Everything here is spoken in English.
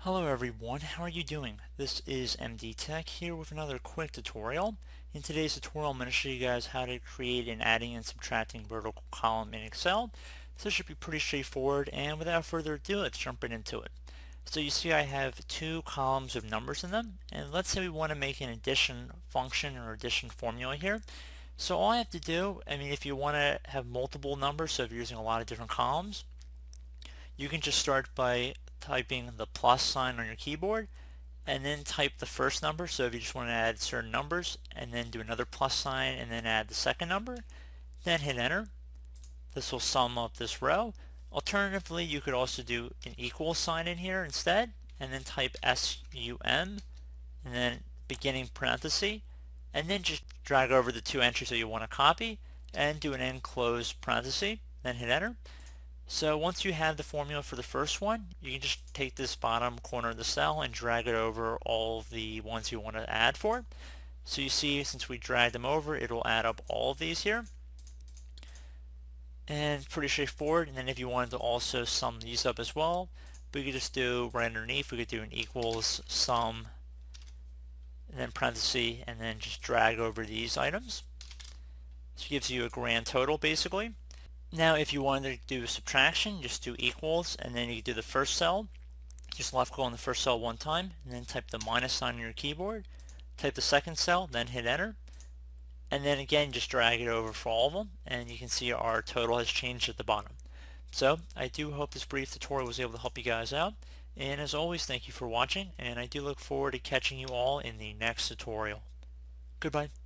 Hello everyone, how are you doing? This is MD Tech here with another quick tutorial. In today's tutorial I'm going to show you guys how to create an adding and subtracting vertical column in Excel. So this should be pretty straightforward, and without further ado, let's jump right into it. So you see I have two columns of numbers in them, and let's say we want to make an addition function or addition formula here. So all I have to do, if you want to have multiple numbers, so if you're using a lot of different columns, you can just start by typing the plus sign on your keyboard and then type the first number. So if you just want to add certain numbers, and then do another plus sign and then add the second number, then hit enter. This will sum up this row. Alternatively, you could also do an equal sign in here instead, and then type SUM and then beginning parenthesis, and then just drag over the two entries that you want to copy and do an end close parenthesis, then hit enter. So once you have the formula for the first one, you can just take this bottom corner of the cell and drag it over all of the ones you want to add for. So you see, since we dragged them over, it'll add up all of these here. And pretty straightforward. And then if you wanted to also sum these up as well, we could just do right underneath, we could do an equals sum, and then parenthesis, and then just drag over these items. So it gives you a grand total basically. Now if you wanted to do subtraction, just do equals, and then you can do the first cell. Just left click on the first cell one time, and then type the minus sign on your keyboard. Type the second cell, then hit enter. And then again, just drag it over for all of them, and you can see our total has changed at the bottom. So I do hope this brief tutorial was able to help you guys out. And as always, thank you for watching, and I do look forward to catching you all in the next tutorial. Goodbye.